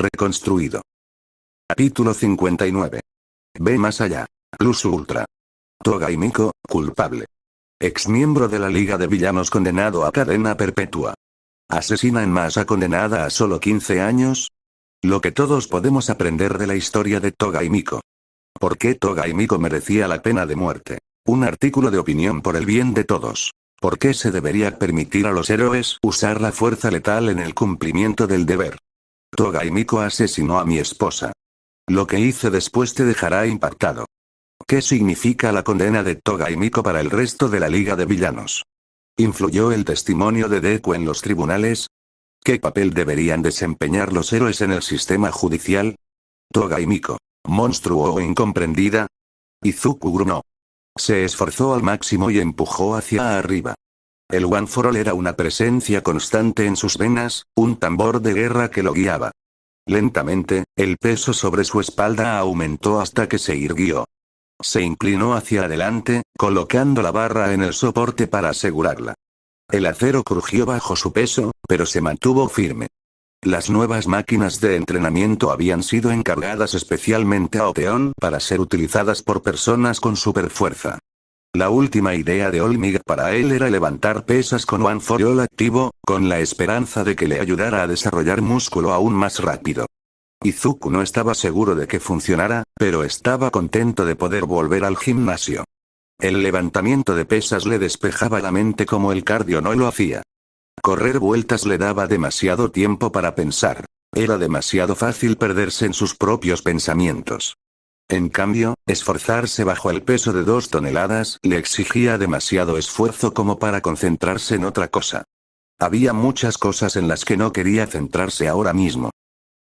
reconstruido. Capítulo 59. Ve más allá. Plus Ultra. Toga Himiko, culpable. Exmiembro de la Liga de Villanos condenado a cadena perpetua. Asesina en masa condenada a solo 15 años. Lo que todos podemos aprender de la historia de Toga Himiko. ¿Por qué Toga Himiko merecía la pena de muerte? Un artículo de opinión por el bien de todos. ¿Por qué se debería permitir a los héroes usar la fuerza letal en el cumplimiento del deber? Toga Himiko asesinó a mi esposa. Lo que hice después te dejará impactado. ¿Qué significa la condena de Toga Himiko para el resto de la Liga de Villanos? ¿Influyó el testimonio de Deku en los tribunales? ¿Qué papel deberían desempeñar los héroes en el sistema judicial? Toga Himiko, monstruo o incomprendida. Izuku gruñó. Se esforzó al máximo y empujó hacia arriba. El One for All era una presencia constante en sus venas, un tambor de guerra que lo guiaba. Lentamente, el peso sobre su espalda aumentó hasta que se irguió. Se inclinó hacia adelante, colocando la barra en el soporte para asegurarla. El acero crujió bajo su peso, pero se mantuvo firme. Las nuevas máquinas de entrenamiento habían sido encargadas especialmente a Oteon para ser utilizadas por personas con superfuerza. La última idea de Olmig para él era levantar pesas con One for All activo, con la esperanza de que le ayudara a desarrollar músculo aún más rápido. Izuku no estaba seguro de que funcionara, pero estaba contento de poder volver al gimnasio. El levantamiento de pesas le despejaba la mente como el cardio no lo hacía. Correr vueltas le daba demasiado tiempo para pensar. Era demasiado fácil perderse en sus propios pensamientos. En cambio, esforzarse bajo el peso de 2 toneladas le exigía demasiado esfuerzo como para concentrarse en otra cosa. Había muchas cosas en las que no quería centrarse ahora mismo.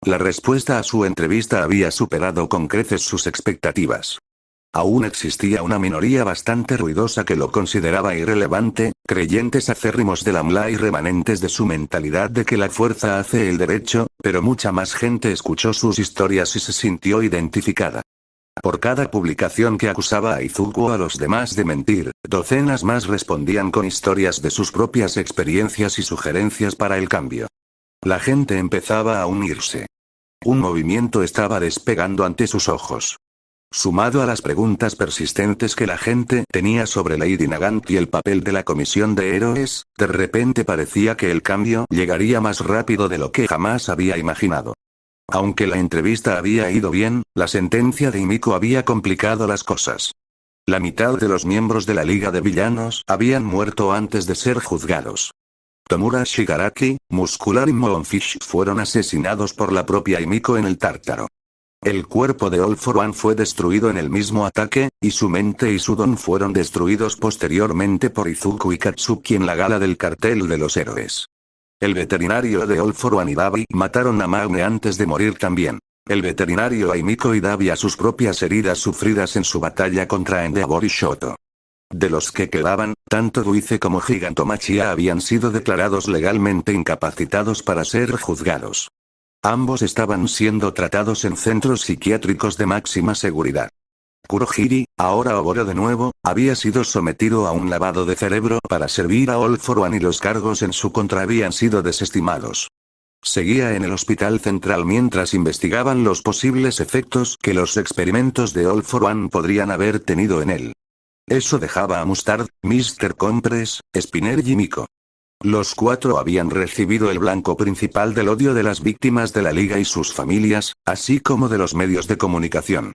La respuesta a su entrevista había superado con creces sus expectativas. Aún existía una minoría bastante ruidosa que lo consideraba irrelevante, creyentes acérrimos del AMLA y remanentes de su mentalidad de que la fuerza hace el derecho, pero mucha más gente escuchó sus historias y se sintió identificada. Por cada publicación que acusaba a Izuku o a los demás de mentir, docenas más respondían con historias de sus propias experiencias y sugerencias para el cambio. La gente empezaba a unirse. Un movimiento estaba despegando ante sus ojos. Sumado a las preguntas persistentes que la gente tenía sobre Lady Nagant y el papel de la Comisión de Héroes, de repente parecía que el cambio llegaría más rápido de lo que jamás había imaginado. Aunque la entrevista había ido bien, la sentencia de Himiko había complicado las cosas. La mitad de los miembros de la Liga de Villanos habían muerto antes de ser juzgados. Tomura Shigaraki, Muscular y Moonfish fueron asesinados por la propia Himiko en el Tártaro. El cuerpo de All for One fue destruido en el mismo ataque, y su mente y su don fueron destruidos posteriormente por Izuku y Katsuki en la gala del cartel de los héroes. El veterinario de All for One y Dabi mataron a Magne antes de morir también. El veterinario a Himiko y Dabi a sus propias heridas sufridas en su batalla contra Endeavor y Shoto. De los que quedaban, tanto Guize como Gigantomachia habían sido declarados legalmente incapacitados para ser juzgados. Ambos estaban siendo tratados en centros psiquiátricos de máxima seguridad. Kurohiri, ahora Oboro de nuevo, había sido sometido a un lavado de cerebro para servir a All for One y los cargos en su contra habían sido desestimados. Seguía en el hospital central mientras investigaban los posibles efectos que los experimentos de All for One podrían haber tenido en él. Eso dejaba a Mustard, Mr. Compress, Spinner y Himiko. Los 4 habían recibido el blanco principal del odio de las víctimas de la Liga y sus familias, así como de los medios de comunicación.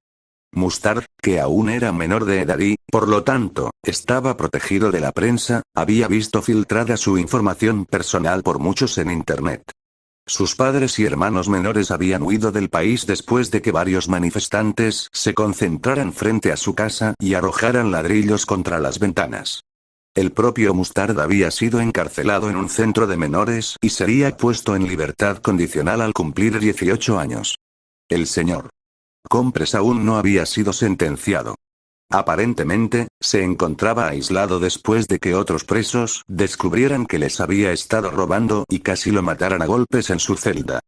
Mustard, que aún era menor de edad y, por lo tanto, estaba protegido de la prensa, había visto filtrada su información personal por muchos en Internet. Sus padres y hermanos menores habían huido del país después de que varios manifestantes se concentraran frente a su casa y arrojaran ladrillos contra las ventanas. El propio Mustard había sido encarcelado en un centro de menores y sería puesto en libertad condicional al cumplir 18 años. El señor Compress aún no había sido sentenciado. Aparentemente, se encontraba aislado después de que otros presos descubrieran que les había estado robando y casi lo mataran a golpes en su celda.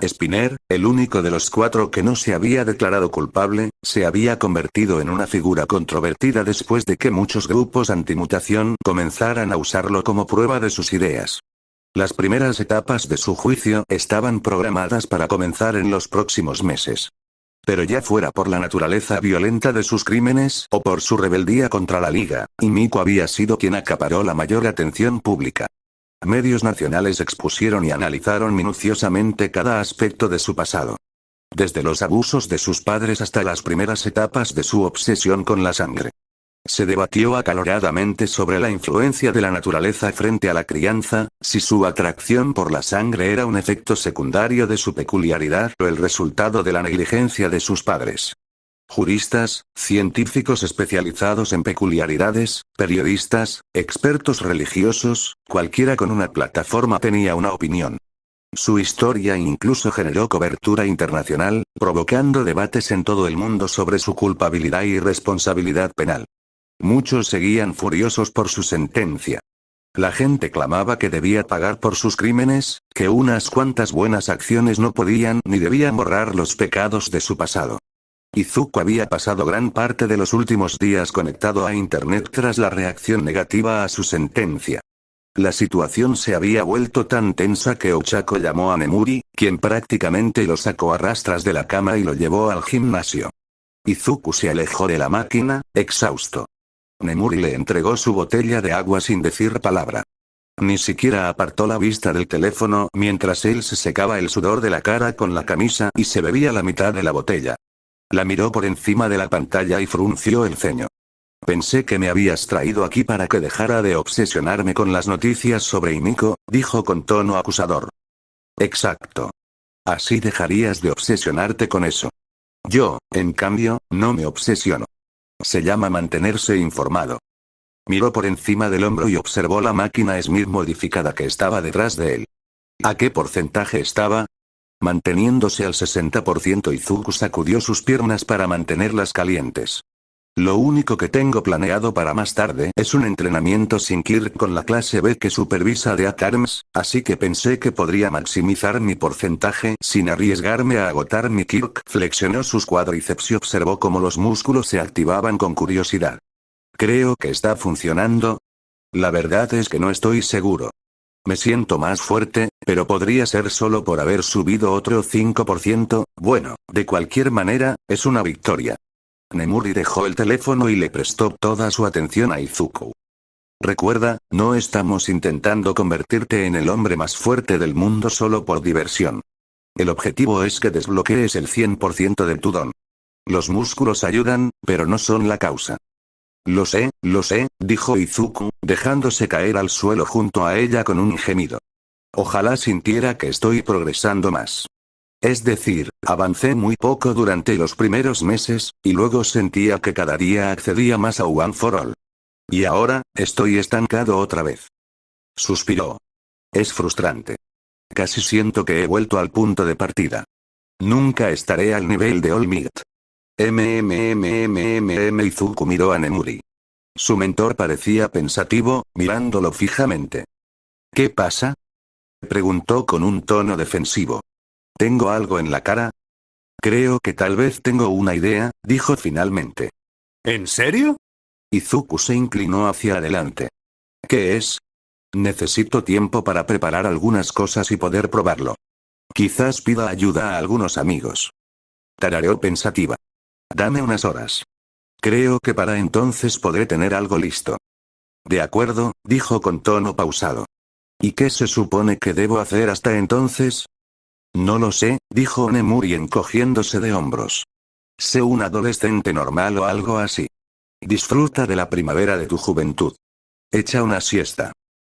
Spinner, el único de los 4 que no se había declarado culpable, se había convertido en una figura controvertida después de que muchos grupos antimutación comenzaran a usarlo como prueba de sus ideas. Las primeras etapas de su juicio estaban programadas para comenzar en los próximos meses. Pero ya fuera por la naturaleza violenta de sus crímenes o por su rebeldía contra la Liga, Himiko había sido quien acaparó la mayor atención pública. Medios nacionales expusieron y analizaron minuciosamente cada aspecto de su pasado. Desde los abusos de sus padres hasta las primeras etapas de su obsesión con la sangre. Se debatió acaloradamente sobre la influencia de la naturaleza frente a la crianza, si su atracción por la sangre era un efecto secundario de su peculiaridad o el resultado de la negligencia de sus padres. Juristas, científicos especializados en peculiaridades, periodistas, expertos religiosos, cualquiera con una plataforma tenía una opinión. Su historia incluso generó cobertura internacional, provocando debates en todo el mundo sobre su culpabilidad y responsabilidad penal. Muchos seguían furiosos por su sentencia. La gente clamaba que debía pagar por sus crímenes, que unas cuantas buenas acciones no podían ni debían borrar los pecados de su pasado. Izuku había pasado gran parte de los últimos días conectado a internet tras la reacción negativa a su sentencia. La situación se había vuelto tan tensa que Ochako llamó a Nemuri, quien prácticamente lo sacó a rastras de la cama y lo llevó al gimnasio. Izuku se alejó de la máquina, exhausto. Nemuri le entregó su botella de agua sin decir palabra. Ni siquiera apartó la vista del teléfono mientras él se secaba el sudor de la cara con la camisa y se bebía la mitad de la botella. La miró por encima de la pantalla y frunció el ceño. Pensé que me habías traído aquí para que dejara de obsesionarme con las noticias sobre Himiko, dijo con tono acusador. Exacto. Así dejarías de obsesionarte con eso. Yo, en cambio, no me obsesiono. Se llama mantenerse informado. Miró por encima del hombro y observó la máquina Smith modificada que estaba detrás de él. ¿A qué porcentaje estaba? Manteniéndose al 60%. Izuku sacudió sus piernas para mantenerlas calientes. Lo único que tengo planeado para más tarde es un entrenamiento sin Kirk con la clase B que supervisa de ATARMS, así que pensé que podría maximizar mi porcentaje sin arriesgarme a agotar mi Kirk. Flexionó sus cuádriceps y observó cómo los músculos se activaban con curiosidad. Creo que está funcionando. La verdad es que no estoy seguro. Me siento más fuerte, pero podría ser solo por haber subido otro 5%, bueno, de cualquier manera, es una victoria. Nemuri dejó el teléfono y le prestó toda su atención a Izuku. Recuerda, no estamos intentando convertirte en el hombre más fuerte del mundo solo por diversión. El objetivo es que desbloquees el 100% de tu don. Los músculos ayudan, pero no son la causa. Lo sé, dijo Izuku, dejándose caer al suelo junto a ella con un gemido. Ojalá sintiera que estoy progresando más. Es decir, avancé muy poco durante los primeros meses, y luego sentía que cada día accedía más a One for All. Y ahora, estoy estancado otra vez. Suspiró. Es frustrante. Casi siento que he vuelto al punto de partida. Nunca estaré al nivel de All Might. Izuku miró a Nemuri. Su mentor parecía pensativo, mirándolo fijamente. ¿Qué pasa? Preguntó con un tono defensivo. ¿Tengo algo en la cara? Creo que tal vez tengo una idea, dijo finalmente. ¿En serio? Izuku se inclinó hacia adelante. ¿Qué es? Necesito tiempo para preparar algunas cosas y poder probarlo. Quizás pida ayuda a algunos amigos. Tarareó pensativa. Dame unas horas. Creo que para entonces podré tener algo listo. De acuerdo, dijo con tono pausado. ¿Y qué se supone que debo hacer hasta entonces? No lo sé, dijo Nemuri encogiéndose de hombros. Sé un adolescente normal o algo así. Disfruta de la primavera de tu juventud. Echa una siesta.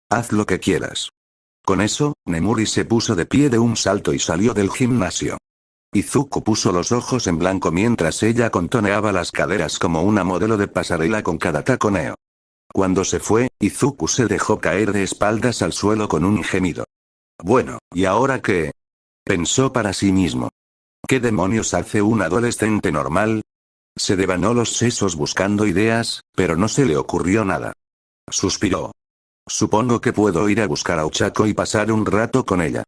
Haz lo que quieras. Con eso, Nemuri se puso de pie de un salto y salió del gimnasio. Izuku puso los ojos en blanco mientras ella contoneaba las caderas como una modelo de pasarela con cada taconeo. Cuando se fue, Izuku se dejó caer de espaldas al suelo con un gemido. Bueno, ¿y ahora qué? Pensó para sí mismo. ¿Qué demonios hace un adolescente normal? Se devanó los sesos buscando ideas, pero no se le ocurrió nada. Suspiró. Supongo que puedo ir a buscar a Ochako y pasar un rato con ella.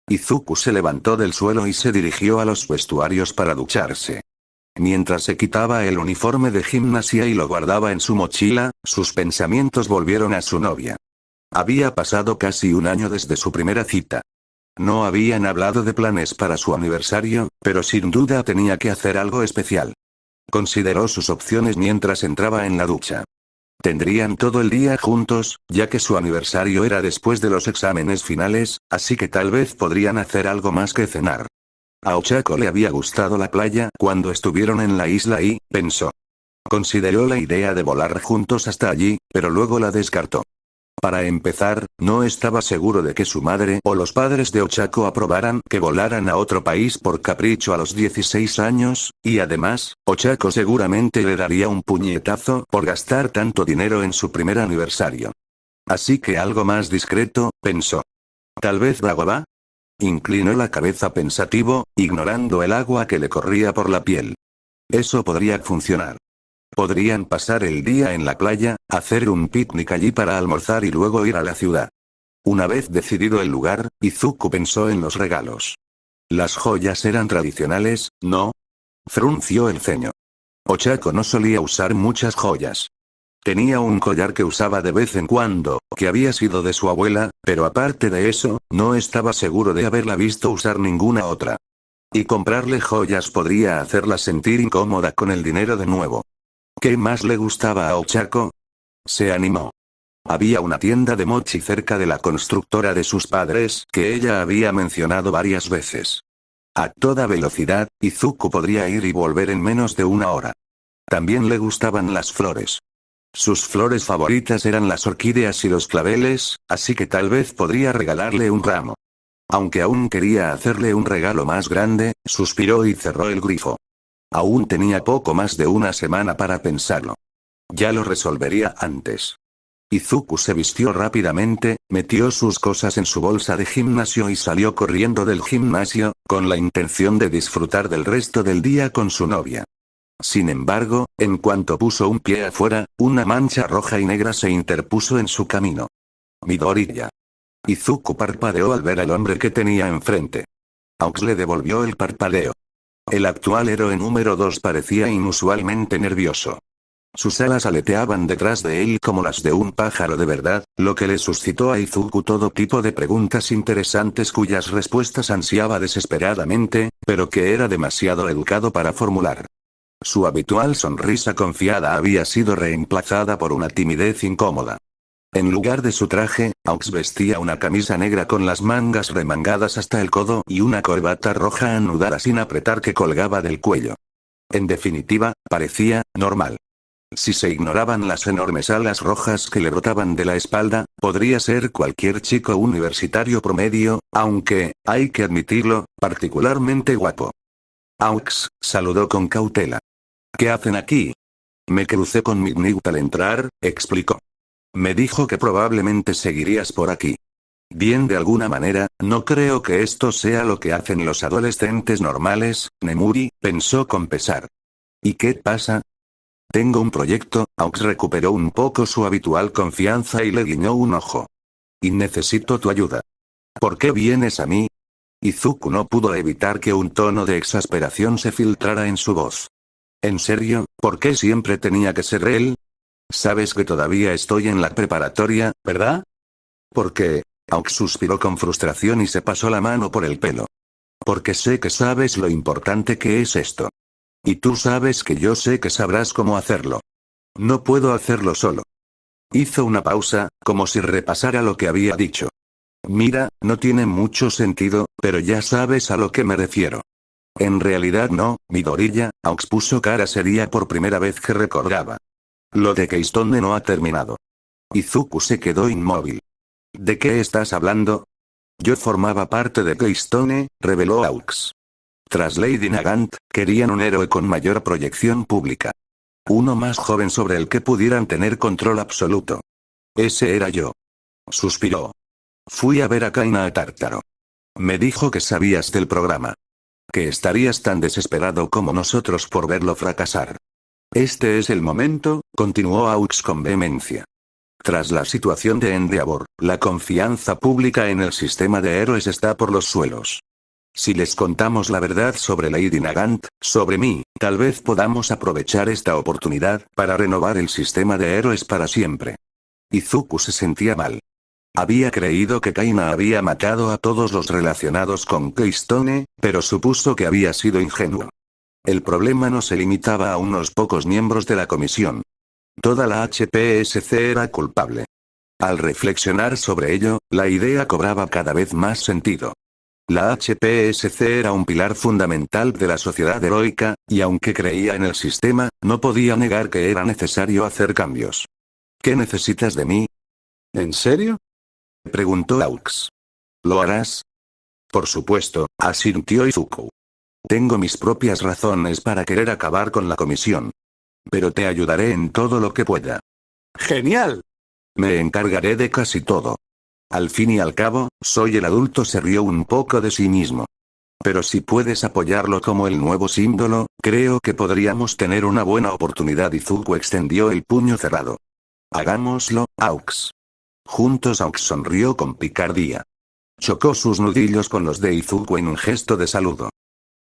Izuku se levantó del suelo y se dirigió a los vestuarios para ducharse. Mientras se quitaba el uniforme de gimnasia y lo guardaba en su mochila, sus pensamientos volvieron a su novia. Había pasado casi un año desde su primera cita. No habían hablado de planes para su aniversario, pero sin duda tenía que hacer algo especial. Consideró sus opciones mientras entraba en la ducha. Tendrían todo el día juntos, ya que su aniversario era después de los exámenes finales, así que tal vez podrían hacer algo más que cenar. A Ochako le había gustado la playa cuando estuvieron en la isla y, pensó. Consideró la idea de volar juntos hasta allí, pero luego la descartó. Para empezar, no estaba seguro de que su madre o los padres de Ochako aprobaran que volaran a otro país por capricho a los 16 años, y además, Ochako seguramente le daría un puñetazo por gastar tanto dinero en su primer aniversario. Así que algo más discreto, pensó. ¿Tal vez Dagobah? Inclinó la cabeza pensativo, ignorando el agua que le corría por la piel. Eso podría funcionar. Podrían pasar el día en la playa, hacer un picnic allí para almorzar y luego ir a la ciudad. Una vez decidido el lugar, Izuku pensó en los regalos. Las joyas eran tradicionales, ¿no? Frunció el ceño. Ochako no solía usar muchas joyas. Tenía un collar que usaba de vez en cuando, que había sido de su abuela, pero aparte de eso, no estaba seguro de haberla visto usar ninguna otra. Y comprarle joyas podría hacerla sentir incómoda con el dinero de nuevo. ¿Qué más le gustaba a Ochako? Se animó. Había una tienda de mochi cerca de la constructora de sus padres que ella había mencionado varias veces. A toda velocidad, Izuku podría ir y volver en menos de una hora. También le gustaban las flores. Sus flores favoritas eran las orquídeas y los claveles, así que tal vez podría regalarle un ramo. Aunque aún quería hacerle un regalo más grande, suspiró y cerró el grifo. Aún tenía poco más de una semana para pensarlo. Ya lo resolvería antes. Izuku se vistió rápidamente, metió sus cosas en su bolsa de gimnasio y salió corriendo del gimnasio, con la intención de disfrutar del resto del día con su novia. Sin embargo, en cuanto puso un pie afuera, una mancha roja y negra se interpuso en su camino. Midoriya. Izuku parpadeó al ver al hombre que tenía enfrente. Aux le devolvió el parpadeo. El actual héroe número 2 parecía inusualmente nervioso. Sus alas aleteaban detrás de él como las de un pájaro de verdad, lo que le suscitó a Izuku todo tipo de preguntas interesantes cuyas respuestas ansiaba desesperadamente, pero que era demasiado educado para formular. Su habitual sonrisa confiada había sido reemplazada por una timidez incómoda. En lugar de su traje, Aux vestía una camisa negra con las mangas remangadas hasta el codo y una corbata roja anudada sin apretar que colgaba del cuello. En definitiva, parecía normal. Si se ignoraban las enormes alas rojas que le brotaban de la espalda, podría ser cualquier chico universitario promedio, aunque, hay que admitirlo, particularmente guapo. Aux saludó con cautela. ¿Qué hacen aquí? Me crucé con Midnight al entrar, explicó. Me dijo que probablemente seguirías por aquí. Bien, de alguna manera, no creo que esto sea lo que hacen los adolescentes normales, Nemuri, pensó con pesar. ¿Y qué pasa? Tengo un proyecto. Aux recuperó un poco su habitual confianza y le guiñó un ojo. Y necesito tu ayuda. ¿Por qué vienes a mí? Izuku no pudo evitar que un tono de exasperación se filtrara en su voz. ¿En serio? ¿Por qué siempre tenía que ser él? Sabes que todavía estoy en la preparatoria, ¿verdad? ¿Por qué? Aux suspiró con frustración y se pasó la mano por el pelo. Porque sé que sabes lo importante que es esto. Y tú sabes que yo sé que sabrás cómo hacerlo. No puedo hacerlo solo. Hizo una pausa, como si repasara lo que había dicho. Mira, no tiene mucho sentido, pero ya sabes a lo que me refiero. En realidad no, Midoriya. Aux puso cara seria por primera vez que recordaba. Lo de Keystone no ha terminado. Izuku se quedó inmóvil. ¿De qué estás hablando? Yo formaba parte de Keystone, reveló Aux. Tras Lady Nagant, querían un héroe con mayor proyección pública. Uno más joven sobre el que pudieran tener control absoluto. Ese era yo. Suspiró. Fui a ver a Kaina a Tártaro. Me dijo que sabías del programa. Que estarías tan desesperado como nosotros por verlo fracasar. Este es el momento, continuó Aux con vehemencia. Tras la situación de Endeavor, la confianza pública en el sistema de héroes está por los suelos. Si les contamos la verdad sobre Lady Nagant, sobre mí, tal vez podamos aprovechar esta oportunidad para renovar el sistema de héroes para siempre. Izuku se sentía mal. Había creído que Kaina había matado a todos los relacionados con Keystone, pero supuso que había sido ingenuo. El problema no se limitaba a unos pocos miembros de la comisión. Toda la HPSC era culpable. Al reflexionar sobre ello, la idea cobraba cada vez más sentido. La HPSC era un pilar fundamental de la sociedad heroica, y aunque creía en el sistema, no podía negar que era necesario hacer cambios. ¿Qué necesitas de mí? ¿En serio?, preguntó Aux. ¿Lo harás? Por supuesto, asintió Izuku. Tengo mis propias razones para querer acabar con la comisión. Pero te ayudaré en todo lo que pueda. ¡Genial! Me encargaré de casi todo. Al fin y al cabo, soy el adulto. Se rió un poco de sí mismo. Pero si puedes apoyarlo como el nuevo símbolo, creo que podríamos tener una buena oportunidad. Izuku extendió el puño cerrado. Hagámoslo, Aux. Juntos. Aux sonrió con picardía. Chocó sus nudillos con los de Izuku en un gesto de saludo.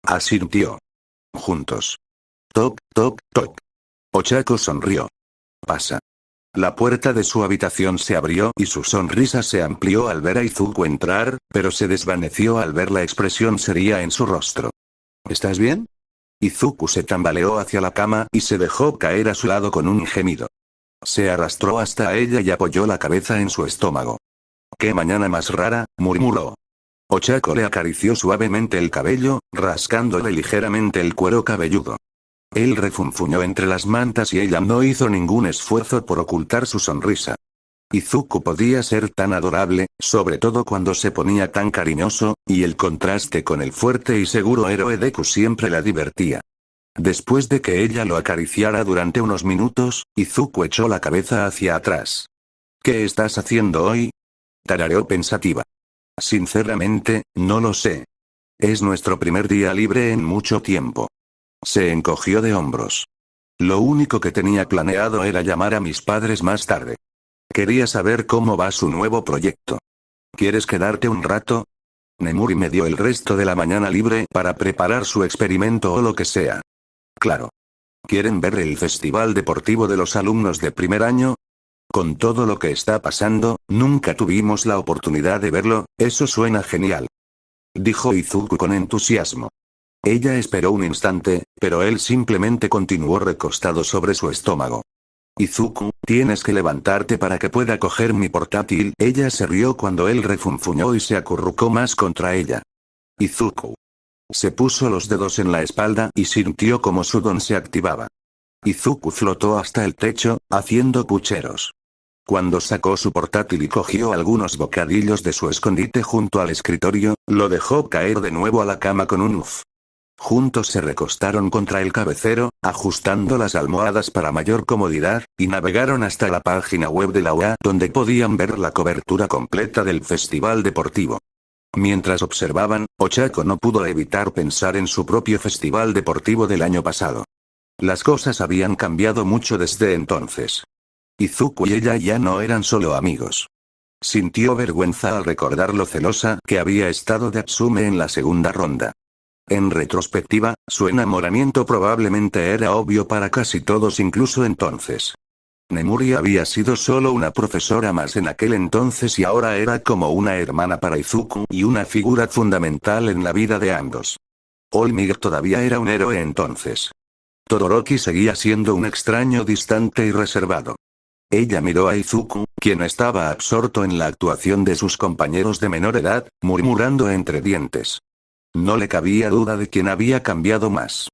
Asintió. Juntos. Toc, toc, toc. Ochako sonrió. Pasa. La puerta de su habitación se abrió y su sonrisa se amplió al ver a Izuku entrar, pero se desvaneció al ver la expresión seria en su rostro. ¿Estás bien? Izuku se tambaleó hacia la cama y se dejó caer a su lado con un gemido. Se arrastró hasta ella y apoyó la cabeza en su estómago. «¡Qué mañana más rara!», murmuró. Ochako le acarició suavemente el cabello, rascándole ligeramente el cuero cabelludo. Él refunfuñó entre las mantas y ella no hizo ningún esfuerzo por ocultar su sonrisa. Izuku podía ser tan adorable, sobre todo cuando se ponía tan cariñoso, y el contraste con el fuerte y seguro héroe Deku siempre la divertía. Después de que ella lo acariciara durante unos minutos, Izuku echó la cabeza hacia atrás. ¿Qué estás haciendo hoy?, tarareó pensativa. Sinceramente, no lo sé. Es nuestro primer día libre en mucho tiempo. Se encogió de hombros. Lo único que tenía planeado era llamar a mis padres más tarde. Quería saber cómo va su nuevo proyecto. ¿Quieres quedarte un rato? Nemuri me dio el resto de la mañana libre para preparar su experimento o lo que sea. Claro. ¿Quieren ver el festival deportivo de los alumnos de primer año? Con todo lo que está pasando, nunca tuvimos la oportunidad de verlo. Eso suena genial. Dijo Izuku con entusiasmo. Ella esperó un instante, pero él simplemente continuó recostado sobre su estómago. Izuku, tienes que levantarte para que pueda coger mi portátil. Ella se rió cuando él refunfuñó y se acurrucó más contra ella. Izuku. Se puso los dedos en la espalda y sintió como su don se activaba. Izuku flotó hasta el techo, haciendo pucheros. Cuando sacó su portátil y cogió algunos bocadillos de su escondite junto al escritorio, lo dejó caer de nuevo a la cama con un uf. Juntos se recostaron contra el cabecero, ajustando las almohadas para mayor comodidad, y navegaron hasta la página web de la UA, donde podían ver la cobertura completa del festival deportivo. Mientras observaban, Ochako no pudo evitar pensar en su propio festival deportivo del año pasado. Las cosas habían cambiado mucho desde entonces. Izuku y ella ya no eran solo amigos. Sintió vergüenza al recordar lo celosa que había estado de Atsume en la segunda ronda. En retrospectiva, su enamoramiento probablemente era obvio para casi todos incluso entonces. Nemuri había sido solo una profesora más en aquel entonces y ahora era como una hermana para Izuku y una figura fundamental en la vida de ambos. Olmig todavía era un héroe entonces. Todoroki seguía siendo un extraño distante y reservado. Ella miró a Izuku, quien estaba absorto en la actuación de sus compañeros de menor edad, murmurando entre dientes. No le cabía duda de quién había cambiado más.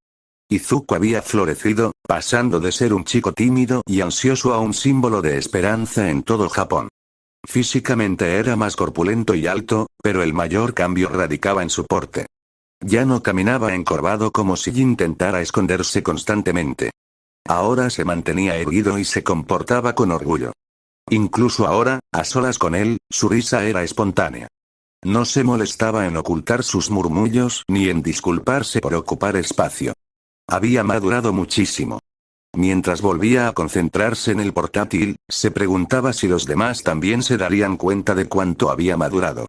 Izuku había florecido, pasando de ser un chico tímido y ansioso a un símbolo de esperanza en todo Japón. Físicamente era más corpulento y alto, pero el mayor cambio radicaba en su porte. Ya no caminaba encorvado como si intentara esconderse constantemente. Ahora se mantenía erguido y se comportaba con orgullo. Incluso ahora, a solas con él, su risa era espontánea. No se molestaba en ocultar sus murmullos ni en disculparse por ocupar espacio. Había madurado muchísimo. Mientras volvía a concentrarse en el portátil, se preguntaba si los demás también se darían cuenta de cuánto había madurado.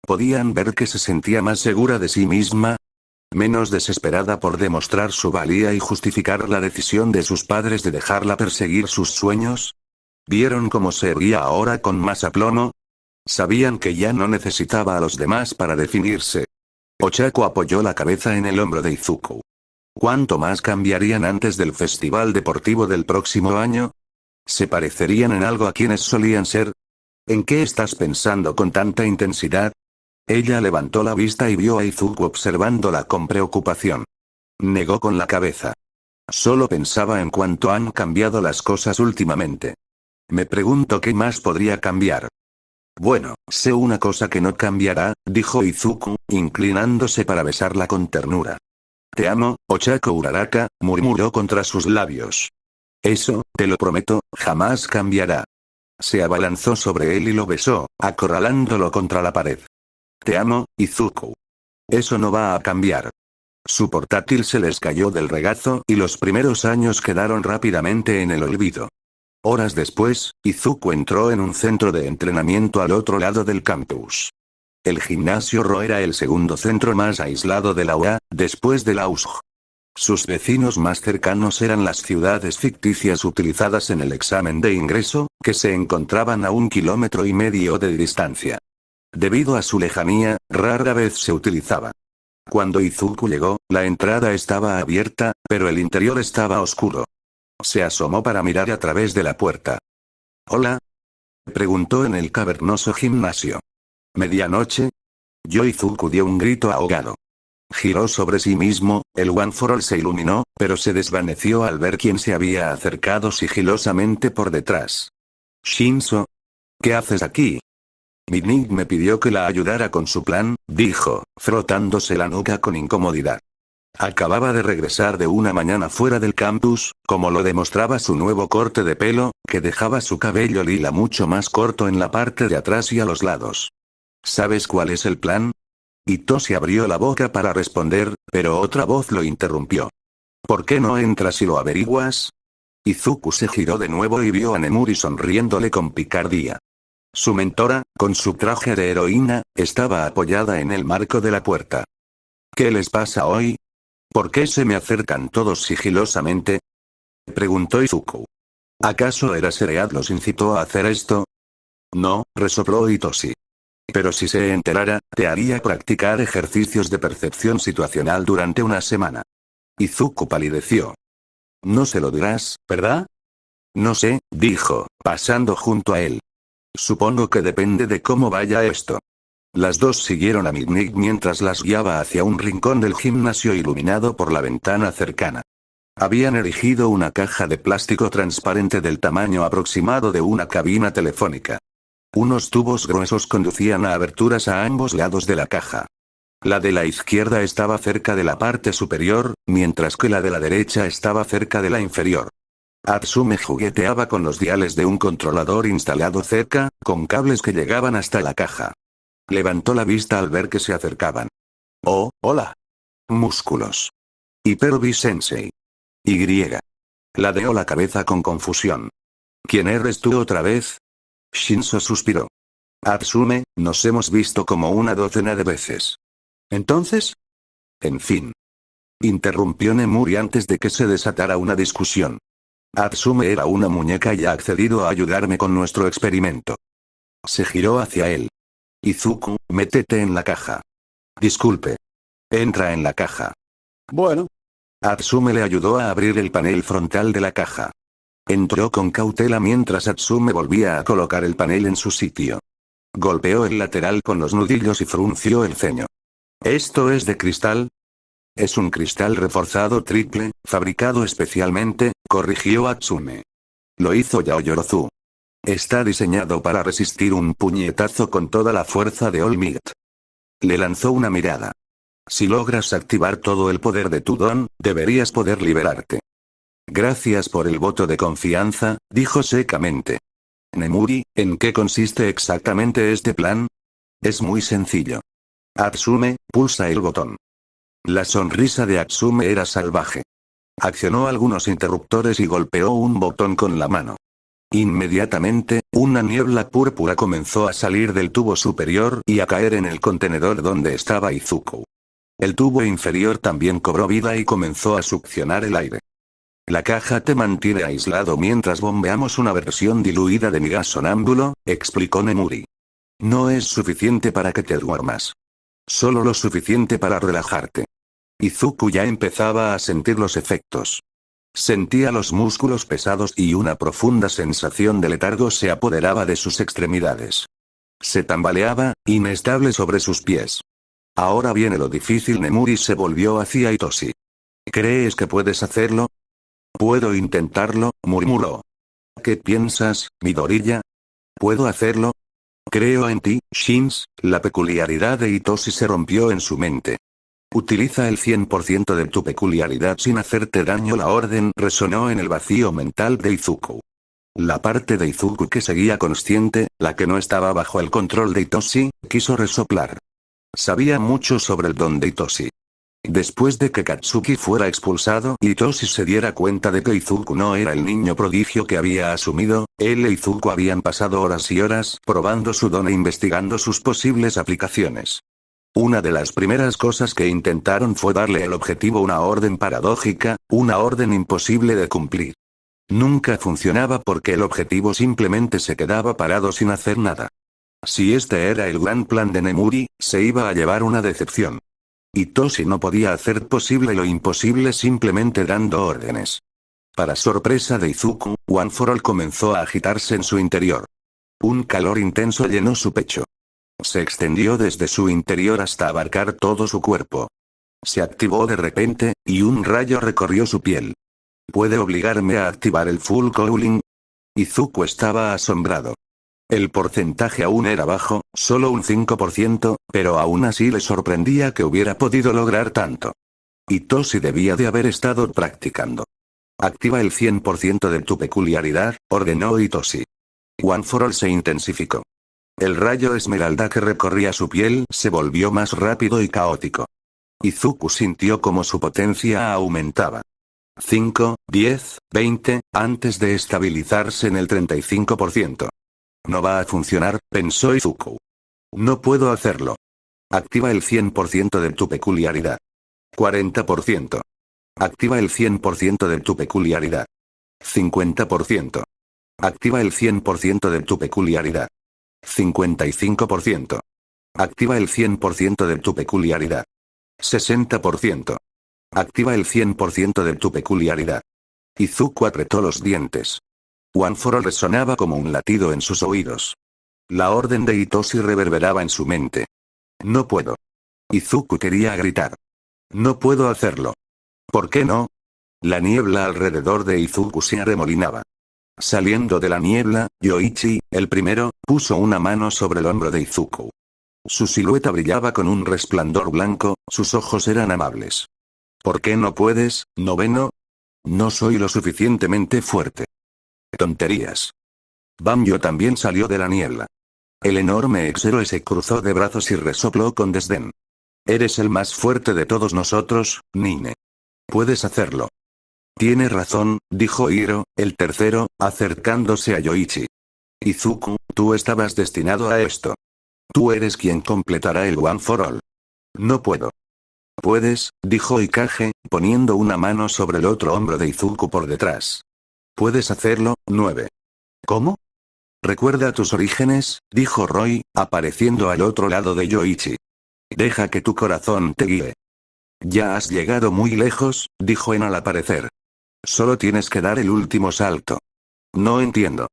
¿Podían ver que se sentía más segura de sí misma? ¿Menos desesperada por demostrar su valía y justificar la decisión de sus padres de dejarla perseguir sus sueños? ¿Vieron cómo se erguía ahora con más aplomo? Sabían que ya no necesitaba a los demás para definirse. Ochako apoyó la cabeza en el hombro de Izuku. ¿Cuánto más cambiarían antes del festival deportivo del próximo año? ¿Se parecerían en algo a quienes solían ser? ¿En qué estás pensando con tanta intensidad? Ella levantó la vista y vio a Izuku observándola con preocupación. Negó con la cabeza. Solo pensaba en cuánto han cambiado las cosas últimamente. Me pregunto qué más podría cambiar. Bueno, sé una cosa que no cambiará, dijo Izuku, inclinándose para besarla con ternura. Te amo, Ochako Uraraka, murmuró contra sus labios. Eso, te lo prometo, jamás cambiará. Se abalanzó sobre él y lo besó, acorralándolo contra la pared. Te amo, Izuku. Eso no va a cambiar. Su portátil se les cayó del regazo y los primeros años quedaron rápidamente en el olvido. Horas después, Izuku entró en un centro de entrenamiento al otro lado del campus. El gimnasio Ro era el segundo centro más aislado de la UA, después de la USG. Sus vecinos más cercanos eran las ciudades ficticias utilizadas en el examen de ingreso, que se encontraban a 1,5 kilómetros de distancia. Debido a su lejanía, rara vez se utilizaba. Cuando Izuku llegó, la entrada estaba abierta, pero el interior estaba oscuro. Se asomó para mirar a través de la puerta. ¿Hola? Preguntó en el cavernoso gimnasio. ¿Medianoche? Izuku dio un grito ahogado. Giró sobre sí mismo, el One for All se iluminó, pero se desvaneció al ver quién se había acercado sigilosamente por detrás. Shinso. ¿Qué haces aquí? Midnight me pidió que la ayudara con su plan, dijo, frotándose la nuca con incomodidad. Acababa de regresar de una mañana fuera del campus, como lo demostraba su nuevo corte de pelo, que dejaba su cabello lila mucho más corto en la parte de atrás y a los lados. ¿Sabes cuál es el plan? Itoshi abrió la boca para responder, pero otra voz lo interrumpió. ¿Por qué no entras y lo averiguas? Izuku se giró de nuevo y vio a Nemuri sonriéndole con picardía. Su mentora, con su traje de heroína, estaba apoyada en el marco de la puerta. ¿Qué les pasa hoy? ¿Por qué se me acercan todos sigilosamente? Preguntó Izuku. ¿Acaso Eraserhead los incitó a hacer esto? No, resopló Itoshi. Pero si se enterara, te haría practicar ejercicios de percepción situacional durante una semana. Izuku palideció. No se lo dirás, ¿verdad? No sé, dijo, pasando junto a él. Supongo que depende de cómo vaya esto. Las dos siguieron a Midnight mientras las guiaba hacia un rincón del gimnasio iluminado por la ventana cercana. Habían erigido una caja de plástico transparente del tamaño aproximado de una cabina telefónica. Unos tubos gruesos conducían a aberturas a ambos lados de la caja. La de la izquierda estaba cerca de la parte superior, mientras que la de la derecha estaba cerca de la inferior. Atsume jugueteaba con los diales de un controlador instalado cerca, con cables que llegaban hasta la caja. Levantó la vista al ver que se acercaban. Oh, hola. Músculos. Hyper-B Sensei. Y. Ladeó la cabeza con confusión. ¿Quién eres tú otra vez? Shinso suspiró. Atsume, nos hemos visto como una docena de veces. ¿Entonces? En fin. Interrumpió Nemuri antes de que se desatara una discusión. Atsume era una muñeca y ha accedido a ayudarme con nuestro experimento. Se giró hacia él. Izuku, métete en la caja. Disculpe. Entra en la caja. Bueno. Atsume le ayudó a abrir el panel frontal de la caja. Entró con cautela mientras Atsume volvía a colocar el panel en su sitio. Golpeó el lateral con los nudillos y frunció el ceño. ¿Esto es de cristal? Es un cristal reforzado triple, fabricado especialmente, corrigió Atsume. Lo hizo Yaoyorozu. Está diseñado para resistir un puñetazo con toda la fuerza de All Might. Le lanzó una mirada. Si logras activar todo el poder de tu don, deberías poder liberarte. Gracias por el voto de confianza, dijo secamente. Nemuri, ¿en qué consiste exactamente este plan? Es muy sencillo. Atsume, pulsa el botón. La sonrisa de Atsume era salvaje. Accionó algunos interruptores y golpeó un botón con la mano. Inmediatamente, una niebla púrpura comenzó a salir del tubo superior y a caer en el contenedor donde estaba Izuku. El tubo inferior también cobró vida y comenzó a succionar el aire. La caja te mantiene aislado mientras bombeamos una versión diluida de mi gas sonámbulo, explicó Nemuri. No es suficiente para que te duermas. Solo lo suficiente para relajarte. Izuku ya empezaba a sentir los efectos. Sentía los músculos pesados y una profunda sensación de letargo se apoderaba de sus extremidades. Se tambaleaba, inestable sobre sus pies. Ahora viene lo difícil. Nemuri se volvió hacia Hitoshi. ¿Crees que puedes hacerlo? Puedo intentarlo, murmuró. ¿Qué piensas, Midoriya? ¿Puedo hacerlo? Creo en ti, Shins. La peculiaridad de Hitoshi se rompió en su mente. Utiliza el 100% de tu peculiaridad sin hacerte daño. La orden resonó en el vacío mental de Izuku. La parte de Izuku que seguía consciente, la que no estaba bajo el control de Hitoshi, quiso resoplar. Sabía mucho sobre el don de Hitoshi. Después de que Katsuki fuera expulsado, Hitoshi se diera cuenta de que Izuku no era el niño prodigio que había asumido. Él e Izuku habían pasado horas y horas probando su don e investigando sus posibles aplicaciones. Una de las primeras cosas que intentaron fue darle al objetivo una orden paradójica, una orden imposible de cumplir. Nunca funcionaba porque el objetivo simplemente se quedaba parado sin hacer nada. Si este era el gran plan de Nemuri, se iba a llevar una decepción. Hitoshi no podía hacer posible lo imposible simplemente dando órdenes. Para sorpresa de Izuku, One for All comenzó a agitarse en su interior. Un calor intenso llenó su pecho. Se extendió desde su interior hasta abarcar todo su cuerpo. Se activó de repente, y un rayo recorrió su piel. ¿Puede obligarme a activar el Full Cooling? Izuku estaba asombrado. El porcentaje aún era bajo, solo un 5%, pero aún así le sorprendía que hubiera podido lograr tanto. Hitoshi debía de haber estado practicando. Activa el 100% de tu peculiaridad, ordenó Hitoshi. One for All se intensificó. El rayo esmeralda que recorría su piel se volvió más rápido y caótico. Izuku sintió como su potencia aumentaba. 5, 10, 20, antes de estabilizarse en el 35%. No va a funcionar, pensó Izuku. No puedo hacerlo. Activa el 100% de tu peculiaridad. 40%. Activa el 100% de tu peculiaridad. 50%. Activa el 100% de tu peculiaridad. 55%. Activa el 100% de tu peculiaridad. 60%. Activa el 100% de tu peculiaridad. Izuku apretó los dientes. One for All resonaba como un latido en sus oídos. La orden de Hitoshi reverberaba en su mente. No puedo. Izuku quería gritar. No puedo hacerlo. ¿Por qué no? La niebla alrededor de Izuku se arremolinaba. Saliendo de la niebla, Yoichi, el primero, puso una mano sobre el hombro de Izuku. Su silueta brillaba con un resplandor blanco, sus ojos eran amables. ¿Por qué no puedes, noveno? No soy lo suficientemente fuerte. Tonterías. Banjo también salió de la niebla. El enorme Exero se cruzó de brazos y resopló con desdén. Eres el más fuerte de todos nosotros, Nine. Puedes hacerlo. Tienes razón, dijo Hiro, el tercero, acercándose a Yoichi. Izuku, tú estabas destinado a esto. Tú eres quien completará el One for All. No puedo. Puedes, dijo Ikage, poniendo una mano sobre el otro hombro de Izuku por detrás. Puedes hacerlo, 9. ¿Cómo? Recuerda tus orígenes, dijo Roy, apareciendo al otro lado de Yoichi. Deja que tu corazón te guíe. Ya has llegado muy lejos, dijo En al aparecer. Solo tienes que dar el último salto. No entiendo.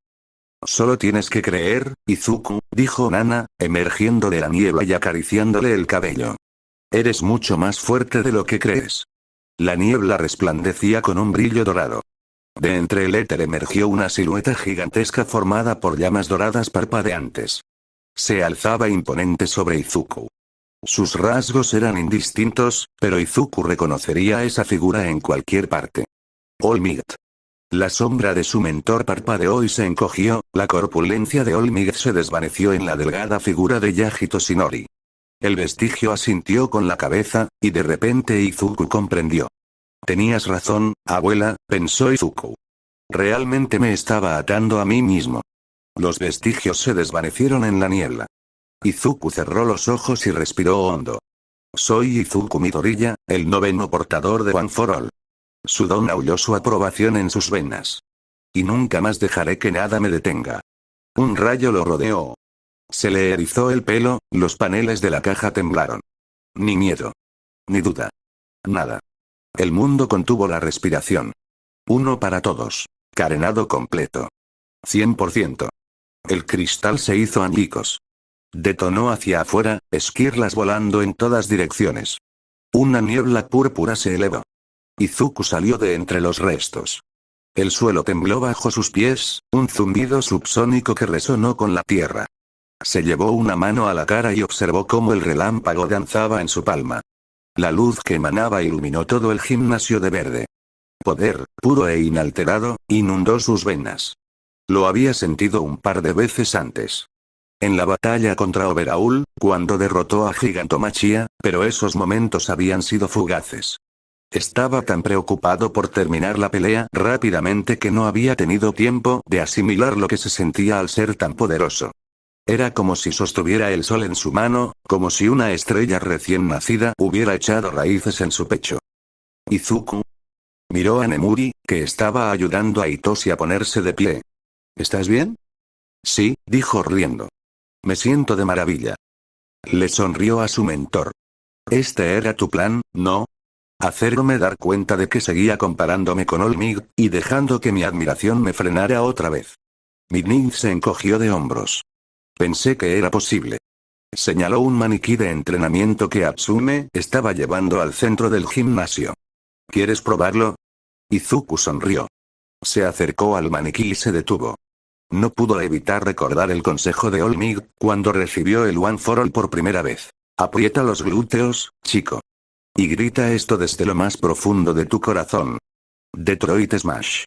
Solo tienes que creer, Izuku, dijo Nana, emergiendo de la niebla y acariciándole el cabello. Eres mucho más fuerte de lo que crees. La niebla resplandecía con un brillo dorado. De entre el éter emergió una silueta gigantesca formada por llamas doradas parpadeantes. Se alzaba imponente sobre Izuku. Sus rasgos eran indistintos, pero Izuku reconocería esa figura en cualquier parte. All Might. La sombra de su mentor parpadeó y se encogió, la corpulencia de All Might se desvaneció en la delgada figura de Yagi Toshinori. El vestigio asintió con la cabeza, y de repente Izuku comprendió. Tenías razón, abuela, pensó Izuku. Realmente me estaba atando a mí mismo. Los vestigios se desvanecieron en la niebla. Izuku cerró los ojos y respiró hondo. Soy Izuku Midoriya, el noveno portador de One for All. Su don aulló su aprobación en sus venas. Y nunca más dejaré que nada me detenga. Un rayo lo rodeó. Se le erizó el pelo, los paneles de la caja temblaron. Ni miedo. Ni duda. Nada. El mundo contuvo la respiración. Uno para todos. Carenado completo. 100%. El cristal se hizo añicos. Detonó hacia afuera, esquirlas volando en todas direcciones. Una niebla púrpura se elevó. Izuku salió de entre los restos. El suelo tembló bajo sus pies, un zumbido subsónico que resonó con la tierra. Se llevó una mano a la cara y observó cómo el relámpago danzaba en su palma. La luz que emanaba iluminó todo el gimnasio de verde. Poder, puro e inalterado, inundó sus venas. Lo había sentido un par de veces antes. En la batalla contra Overhaul, cuando derrotó a Gigantomachia, pero esos momentos habían sido fugaces. Estaba tan preocupado por terminar la pelea rápidamente que no había tenido tiempo de asimilar lo que se sentía al ser tan poderoso. Era como si sostuviera el sol en su mano, como si una estrella recién nacida hubiera echado raíces en su pecho. Izuku miró a Nemuri, que estaba ayudando a Hitoshi a ponerse de pie. ¿Estás bien? Sí, dijo riendo. Me siento de maravilla. Le sonrió a su mentor. Este era tu plan, ¿no? Hacerme dar cuenta de que seguía comparándome con Olmig, y dejando que mi admiración me frenara otra vez. Midnight se encogió de hombros. Pensé que era posible. Señaló un maniquí de entrenamiento que Atsume estaba llevando al centro del gimnasio. ¿Quieres probarlo? Izuku sonrió. Se acercó al maniquí y se detuvo. No pudo evitar recordar el consejo de Olmig, cuando recibió el One for All por primera vez. Aprieta los glúteos, chico. Y grita esto desde lo más profundo de tu corazón. Detroit Smash.